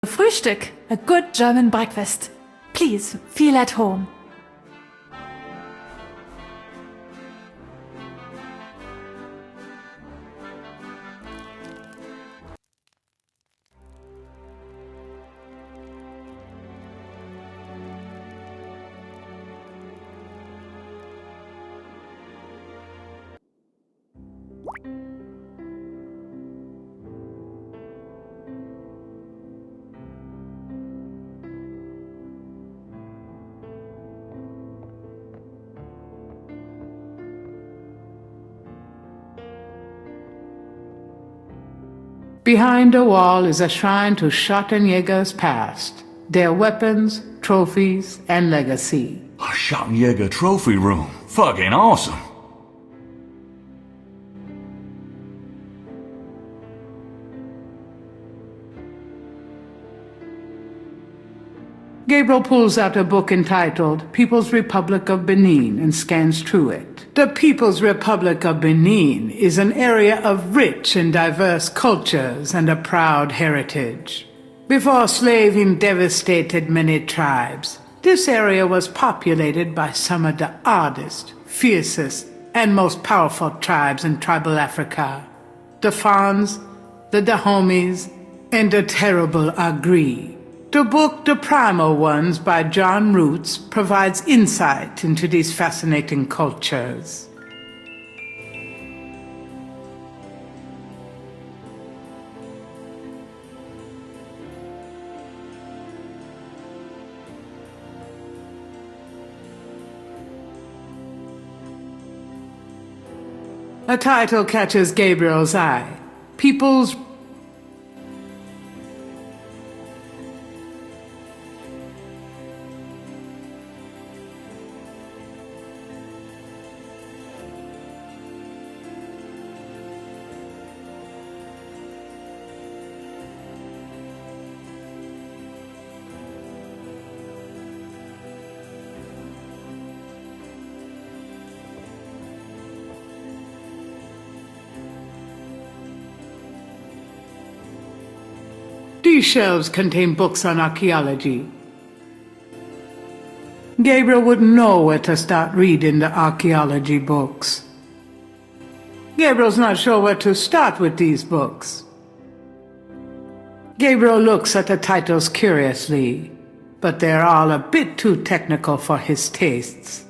Frühstück, a good German breakfast. Please, feel at home. Behind a wall is a shrine to Schottenjäger's past, their weapons, trophies, and legacy. A Schottenjäger trophy room. Fucking awesome. Gabriel pulls out a book entitled People's Republic of Benin and scans through it. The People's Republic of Benin is an area of rich and diverse cultures and a proud heritage. Before slaving devastated many tribes, this area was populated by some of the oddest, fiercest, and most powerful tribes in tribal Africa. The Fons, the Dahomies, and the terrible Agri. The book The Primal Ones by John Roots provides insight into these fascinating cultures. A title catches Gabriel's eye. People's These shelves contain books on archaeology. Gabriel wouldn't know where to start reading the archaeology books. Gabriel's not sure where to start with these books. Gabriel looks at the titles curiously, but they're all a bit too technical for his tastes.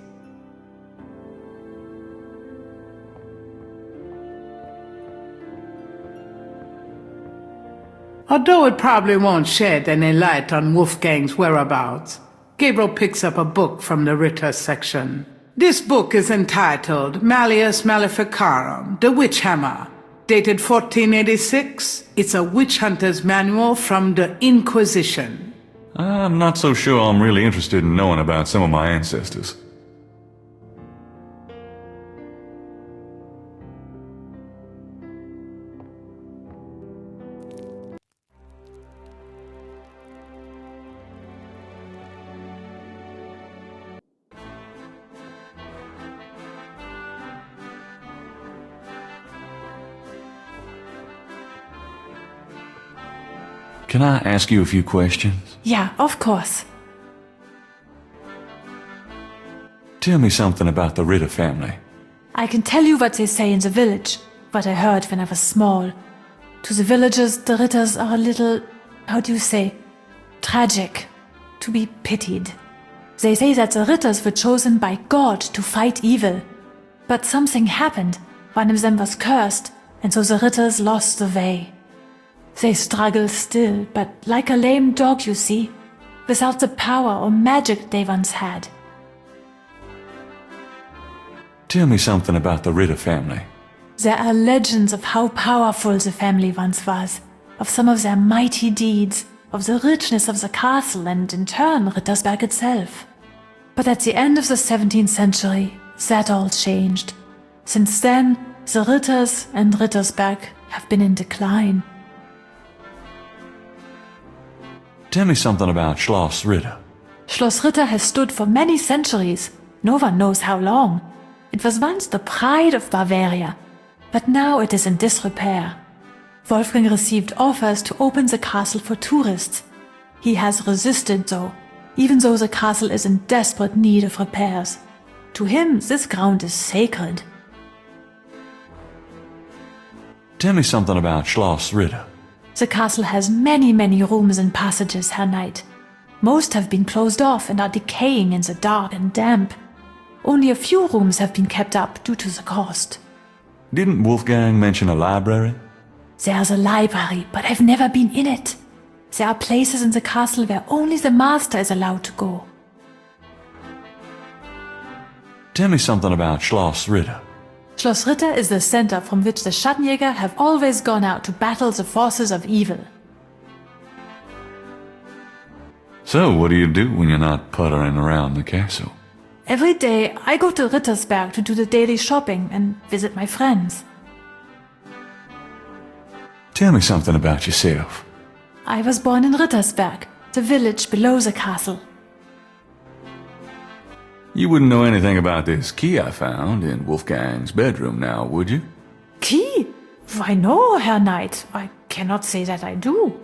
Although it probably won't shed any light on Wolfgang's whereabouts, Gabriel picks up a book from the Ritter section. This book is entitled Malleus Maleficarum, The Witch Hammer, dated 1486. It's a witch hunter's manual from the Inquisition. I'm not so sure I'm really interested in knowing about some of my ancestors. Can I ask you a few questions? Yeah, of course. Tell me something about the Ritter family. I can tell you what they say in the village, what I heard when I was small. To the villagers, the Ritters are a little, how do you say, tragic, to be pitied. They say that the Ritters were chosen by God to fight evil. But something happened, one of them was cursed, and so the Ritters lost the way. They struggle still, but like a lame dog, you see, without the power or magic they once had. Tell me something about the Ritter family. There are legends of how powerful the family once was, of some of their mighty deeds, of the richness of the castle and, in turn, Rittersberg itself. But at the end of the 17th century, that all changed. Since then, the Ritters and Rittersberg have been in decline. Tell me something about Schloss Ritter. Schloss Ritter has stood for many centuries, no one knows how long. It was once the pride of Bavaria, but now it is in disrepair. Wolfgang received offers to open the castle for tourists, He has resisted though, even though the castle is in desperate need of repairs. To him, this ground is sacred. Tell me something about Schloss Ritter. The castle has many rooms and passages, Herr Knight. Most have been closed off and are decaying in the dark and damp. Only a few rooms have been kept up due to the cost. Didn't Wolfgang mention a library? There's a library, but I've never been in it. There are places in the castle where only the master is allowed to go. Tell me something about Schloss Ritter. Schloss Ritter is the center from which the Schattenjäger have always gone out to battle the forces of evil. So, what do you do when you're not puttering around the castle? Every day I go to Rittersberg to do the daily shopping and visit my friends. Tell me something about yourself. I was born in Rittersberg, the village below the castle. You wouldn't know anything about this key I found in Wolfgang's bedroom now, would you? Key? Why no, Herr Knight. I cannot say that I do.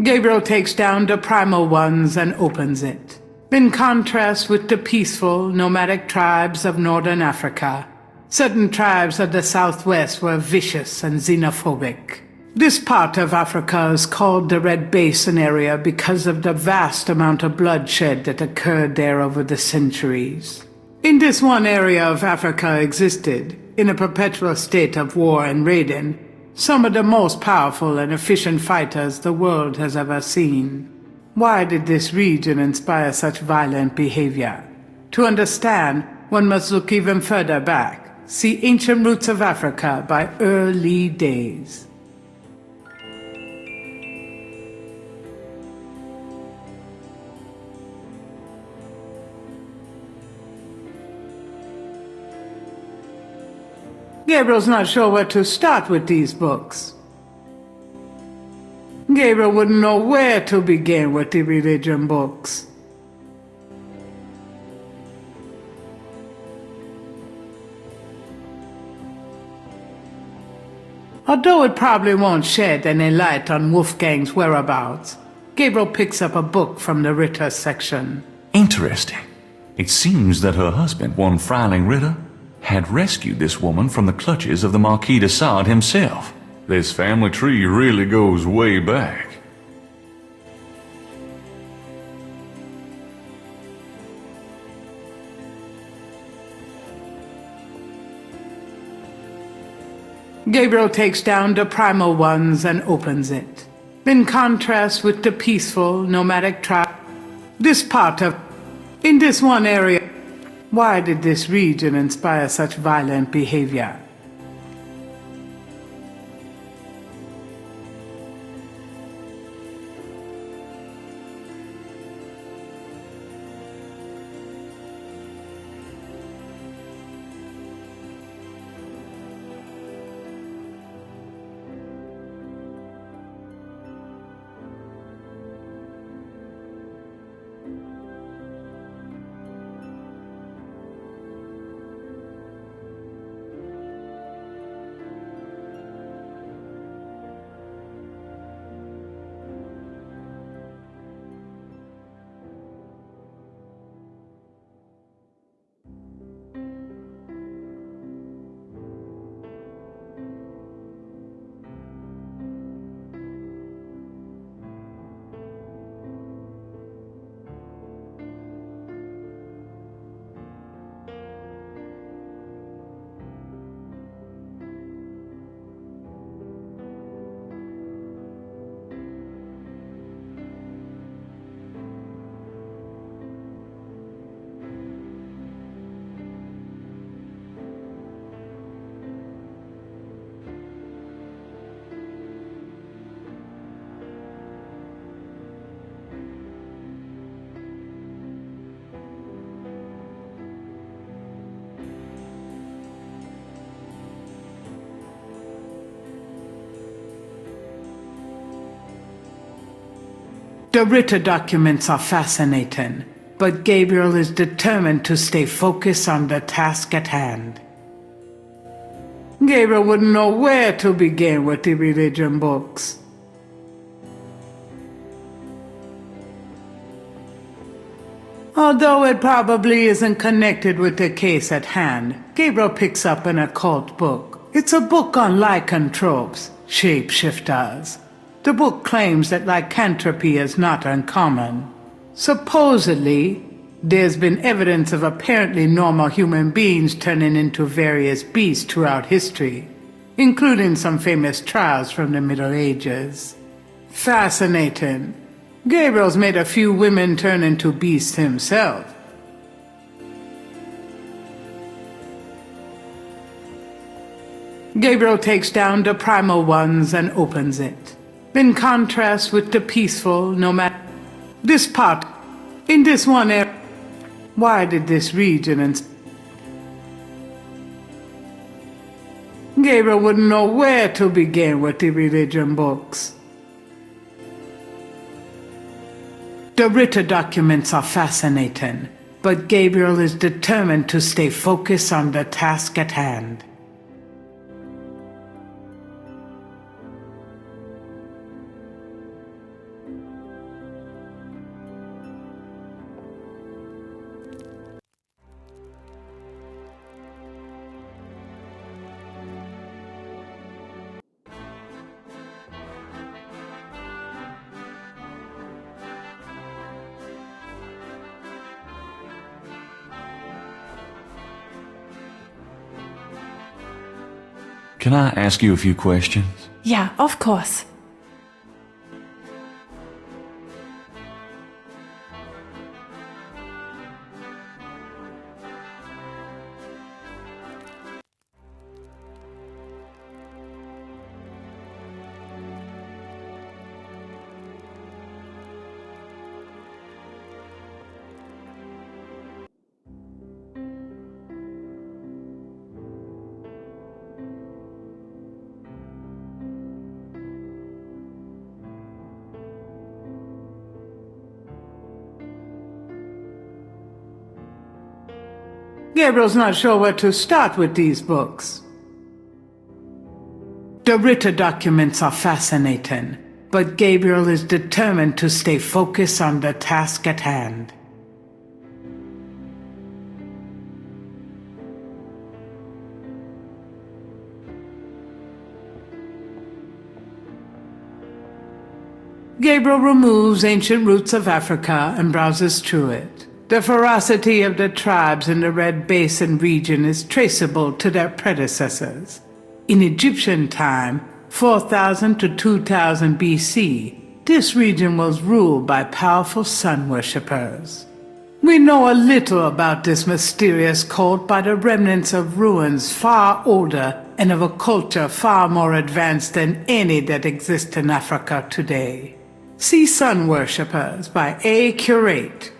Gabriel takes down the primal ones and opens it. In contrast with the peaceful, nomadic tribes of northern Africa, certain tribes of the southwest were vicious and xenophobic. This part of Africa is called the Red Basin area because of the vast amount of bloodshed that occurred there over the centuries. In this one area of Africa existed, in a perpetual state of war and raiding, some of the most powerful and efficient fighters the world has ever seen. Why did this region inspire such violent behavior? To understand, one must look even further back, see ancient roots of Africa by early days. Gabriel's not sure where to start with these books. Gabriel wouldn't know where to begin with the religion books. Although it probably won't shed any light on Wolfgang's whereabouts, Gabriel picks up a book from the Ritter section. Interesting. It seems that her husband, one Freiling Ritter, had rescued this woman from the clutches of the Marquis de Sade himself. This family tree really goes way back. Gabriel takes down the primal ones and opens it. In contrast with the peaceful, nomadic tribe, in this one area, why did this region inspire such violent behavior? The written documents are fascinating, but Gabriel is determined to stay focused on the task at hand. Gabriel wouldn't know where to begin with the religion books. Although it probably isn't connected with the case at hand, Gabriel picks up an occult book. It's a book on lycanthropes, shapeshifters. The book claims that lycanthropy is not uncommon. Supposedly, there's been evidence of apparently normal human beings turning into various beasts throughout history, including some famous trials from the Middle Ages. Fascinating. Gabriel's made a few women turn into beasts himself. Gabriel takes down the primal ones and opens it. In contrast with the peaceful, nomadic, this part, in this one area, why did this region and Gabriel wouldn't know where to begin with the religion books. The written documents are fascinating, but Gabriel is determined to stay focused on the task at hand. Can I ask you a few questions? Yeah, of course. Gabriel's not sure where to start with these books. The written documents are fascinating, but Gabriel is determined to stay focused on the task at hand. Gabriel removes ancient roots of Africa and browses through it. The ferocity of the tribes in the Red Basin region is traceable to their predecessors. In Egyptian time, 4000 to 2000 BC, this region was ruled by powerful sun worshippers. We know a little about this mysterious cult by the remnants of ruins far older and of a culture far more advanced than any that exists in Africa today. See Sun Worshippers by A. Curate.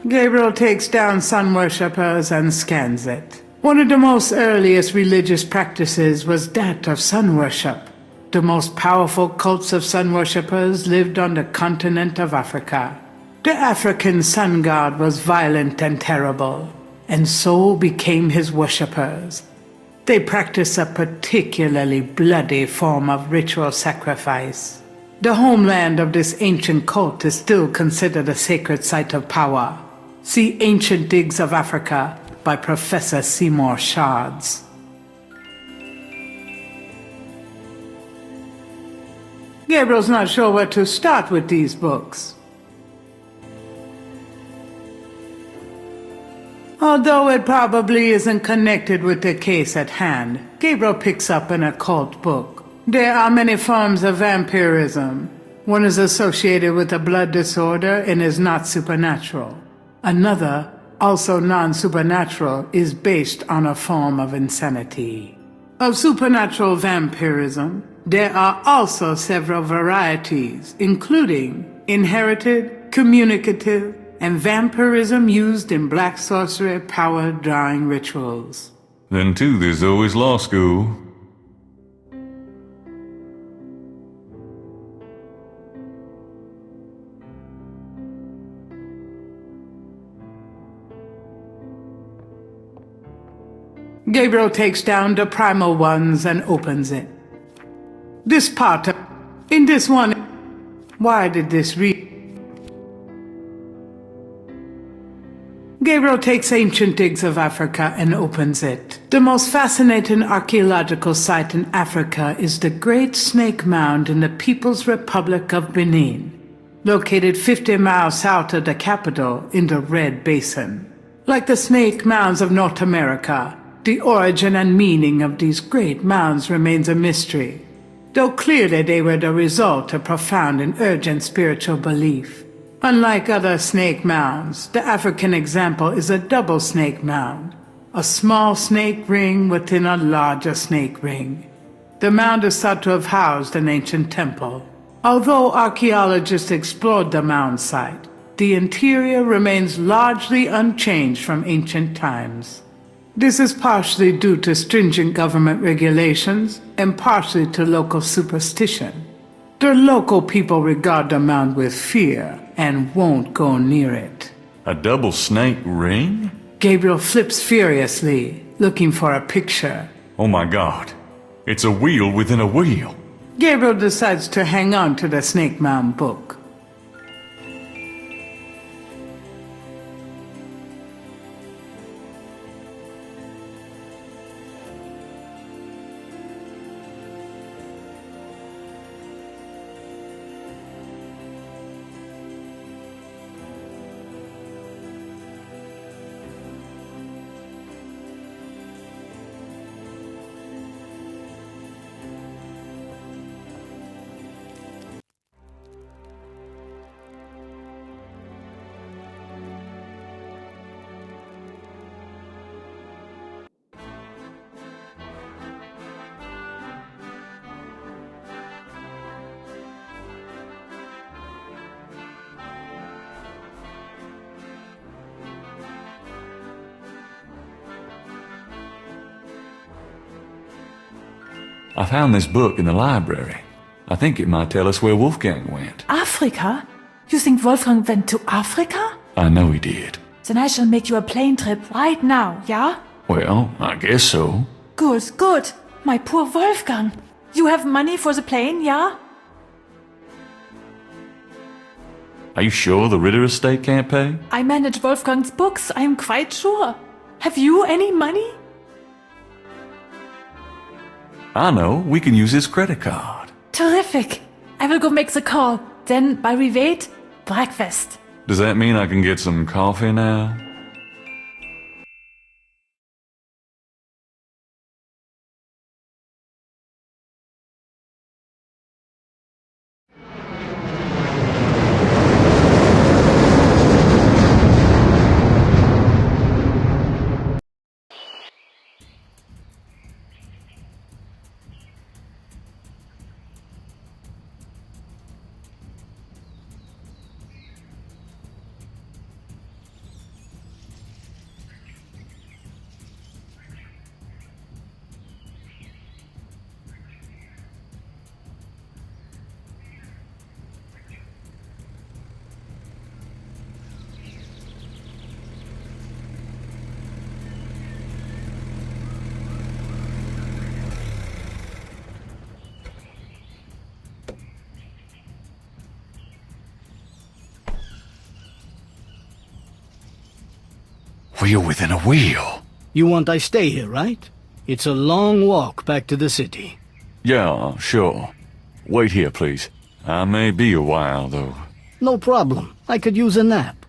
Gabriel takes down Sun Worshippers and scans it. One of the most earliest religious practices was that of sun worship. The most powerful cults of sun worshippers lived on the continent of Africa. The African sun god was violent and terrible, and so became his worshippers. They practiced a particularly bloody form of ritual sacrifice. The homeland of this ancient cult is still considered a sacred site of power. See Ancient Digs of Africa by Professor Seymour Shards. Gabriel's not sure where to start with these books. Although it probably isn't connected with the case at hand, Gabriel picks up an occult book. There are many forms of vampirism. One is associated with a blood disorder and is not supernatural. Another, also non-supernatural, is based on a form of insanity. Of supernatural vampirism, there are also several varieties, including inherited, communicative, and vampirism used in black sorcery power drawing rituals. Then too, there's always law school. Gabriel takes down the primal ones and opens it. This part, in this one, why did this read? Gabriel takes ancient digs of Africa and opens it. The most fascinating archaeological site in Africa is the Great Snake Mound in the People's Republic of Benin, located 50 miles south of the capital in the Red Basin. Like the snake mounds of North America, the origin and meaning of these great mounds remains a mystery, though clearly they were the result of profound and urgent spiritual belief. Unlike other snake mounds, the African example is a double snake mound, a small snake ring within a larger snake ring. The mound is thought to have housed an ancient temple. Although archaeologists explored the mound site, the interior remains largely unchanged from ancient times. This is partially due to stringent government regulations and partially to local superstition. The local people regard the mound with fear and won't go near it. A double snake ring? Gabriel flips furiously, looking for a picture. Oh my God. It's a wheel within a wheel. Gabriel decides to hang on to the snake mound book. I found this book in the library. I think it might tell us where Wolfgang went. Africa? You think Wolfgang went to Africa? I know he did. Then I shall make you a plane trip right now, yeah? Well, I guess so. Good, good. My poor Wolfgang. You have money for the plane, yeah? Are you sure the Ritter estate can't pay? I manage Wolfgang's books, I am quite sure. Have you any money? I know, we can use his credit card. Terrific. I will go make the call. Then, by we wait, breakfast. Does that mean I can get some coffee now? Wheel within a wheel. You want I stay here, right? It's a long walk back to the city. Yeah, sure. Wait here, please. I may be a while, though. No problem. I could use a nap.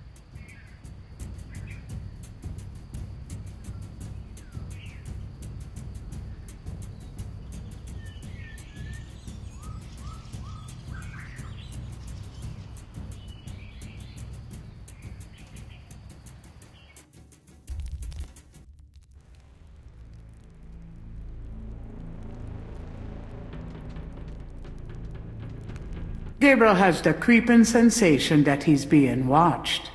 Gabriel has the creeping sensation that he's being watched.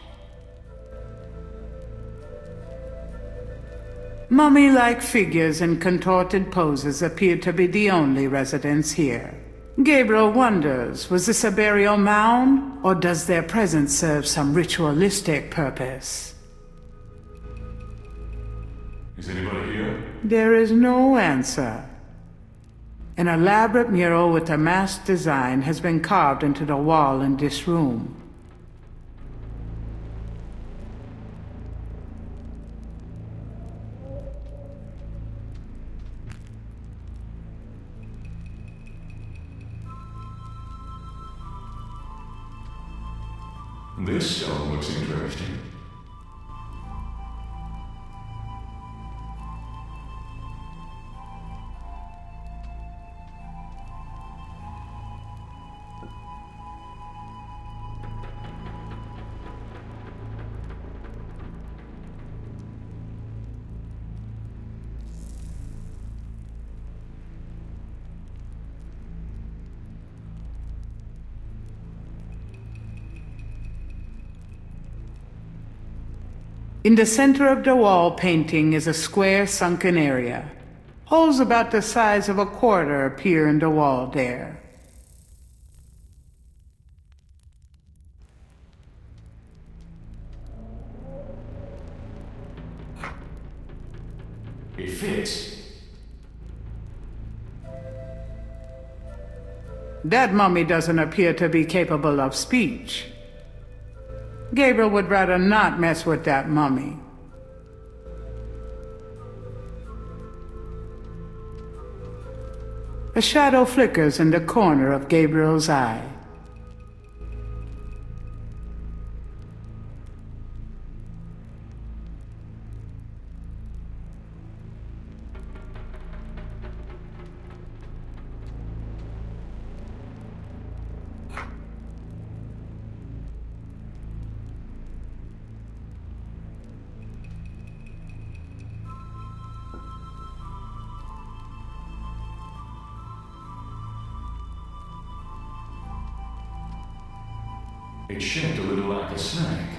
Mummy-like figures in contorted poses appear to be the only residents here. Gabriel wonders, was this a burial mound, or does their presence serve some ritualistic purpose? Is anybody here? There is no answer. An elaborate mural with a masked design has been carved into the wall in this room. This stone looks interesting. In the center of the wall painting is a square sunken area. Holes about the size of a quarter appear in the wall there. It fits. That mummy doesn't appear to be capable of speech. Gabriel would rather not mess with that mummy. A shadow flickers in the corner of Gabriel's eye. It's shaped a little like a snake.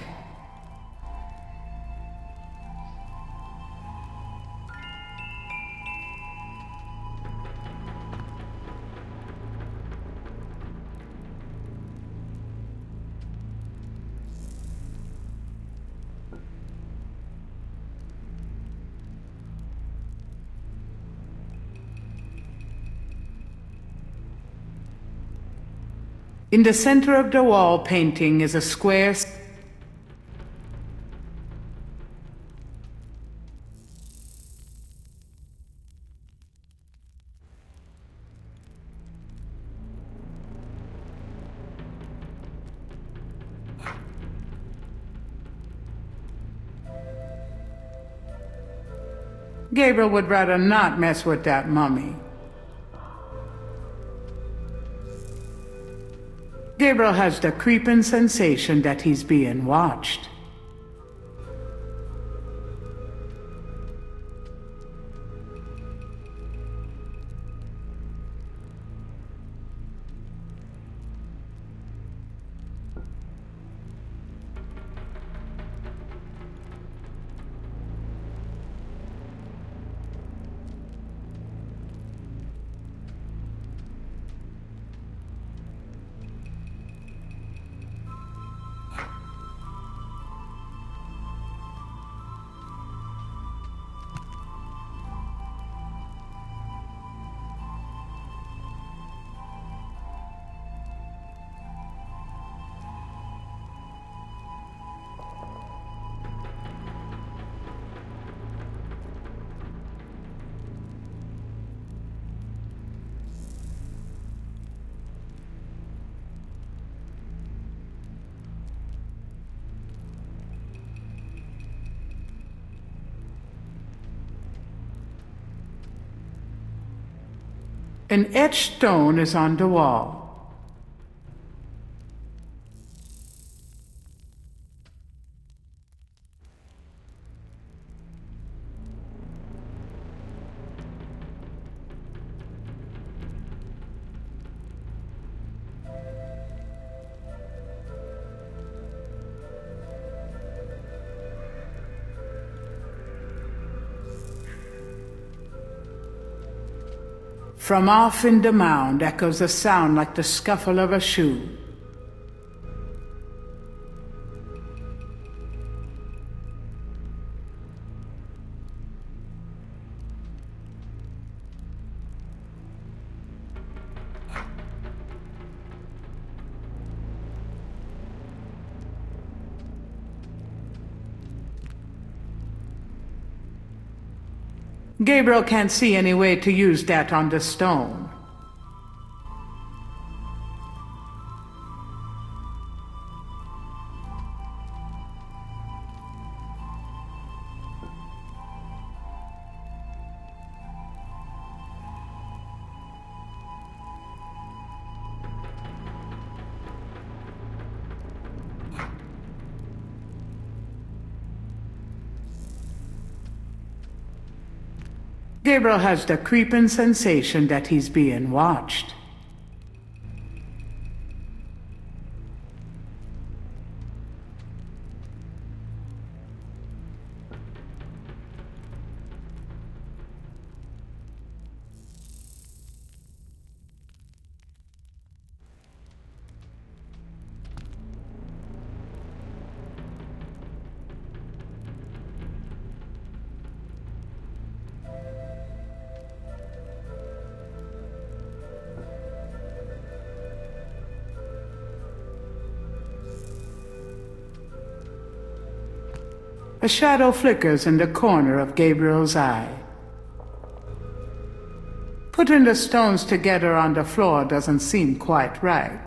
In the center of the wall painting is a square. Gabriel would rather not mess with that mummy. Gabriel has the creeping sensation that he's being watched. An etched stone is on the wall. From off in the mound echoes a sound like the scuffle of a shoe. Gabriel can't see any way to use that on the stone. Gabriel has the creeping sensation that he's being watched. A shadow flickers in the corner of Gabriel's eye. Putting the stones together on the floor doesn't seem quite right.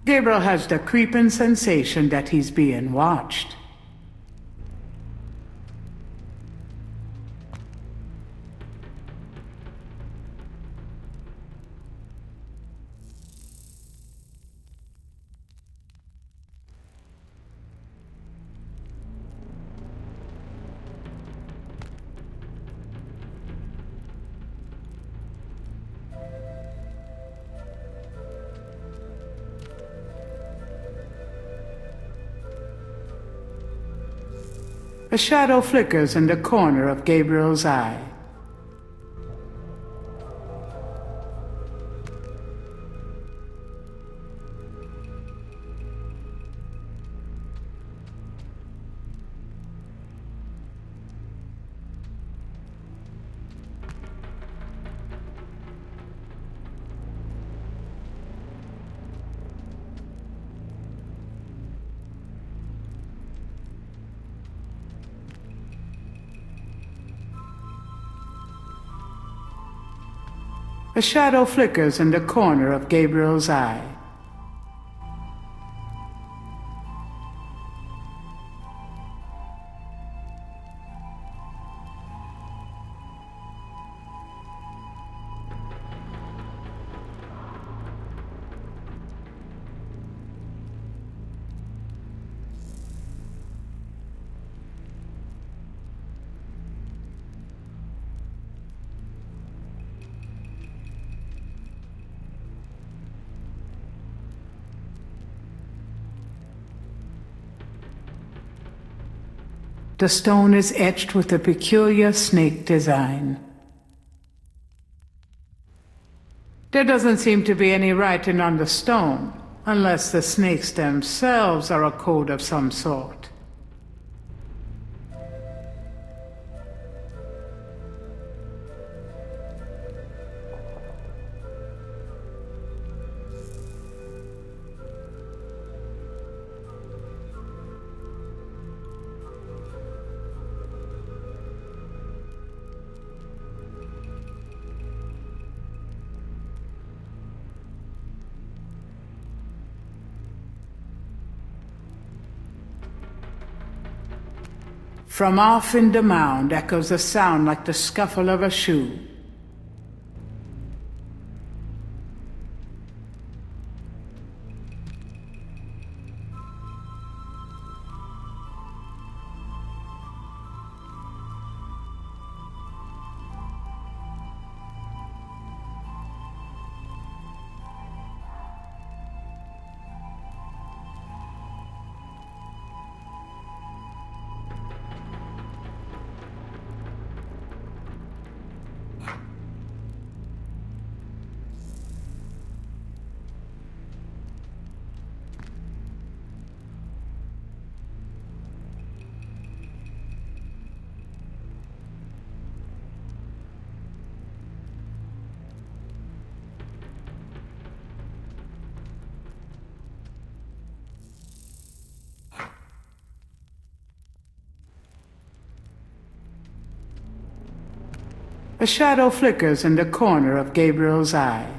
Gabriel has the creeping sensation that he's being watched. A shadow flickers in the corner of Gabriel's eye. A shadow flickers in the corner of Gabriel's eye. The stone is etched with a peculiar snake design. There doesn't seem to be any writing on the stone, unless the snakes themselves are a code of some sort. From off in the mound echoes a sound like the scuffle of a shoe. A shadow flickers in the corner of Gabriel's eye.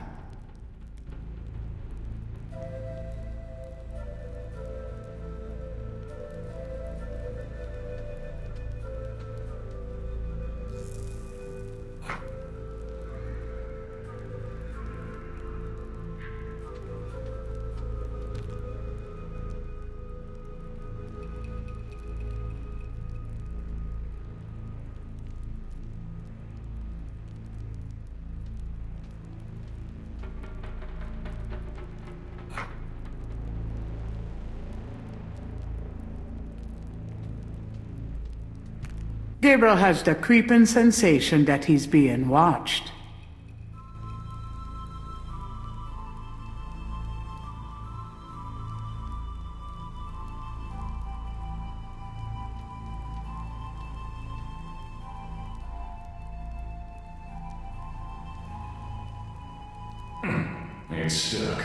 Gabriel has the creeping sensation that he's being watched. It's stuck.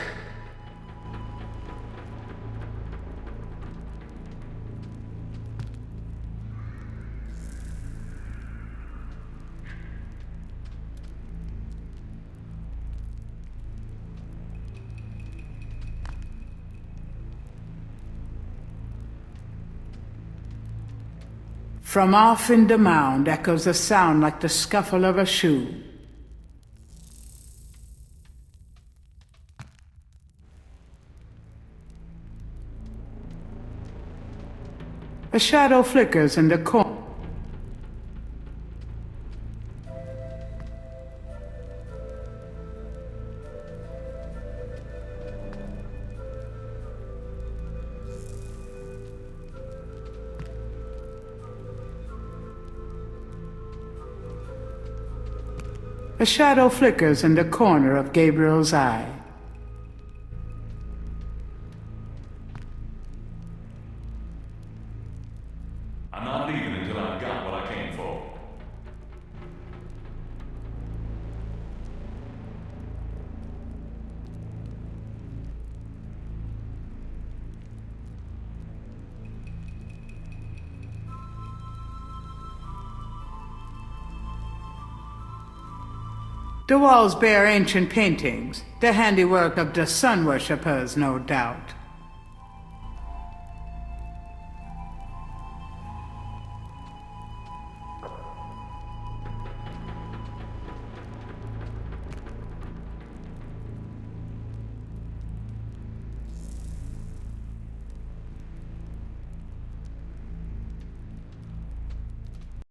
From off in the mound echoes a sound like the scuffle of a shoe. A shadow flickers in the corner. A shadow flickers in the corner of Gabriel's eye. I'm not leaving until I've got what I came for. The walls bear ancient paintings, the handiwork of the sun worshippers, no doubt.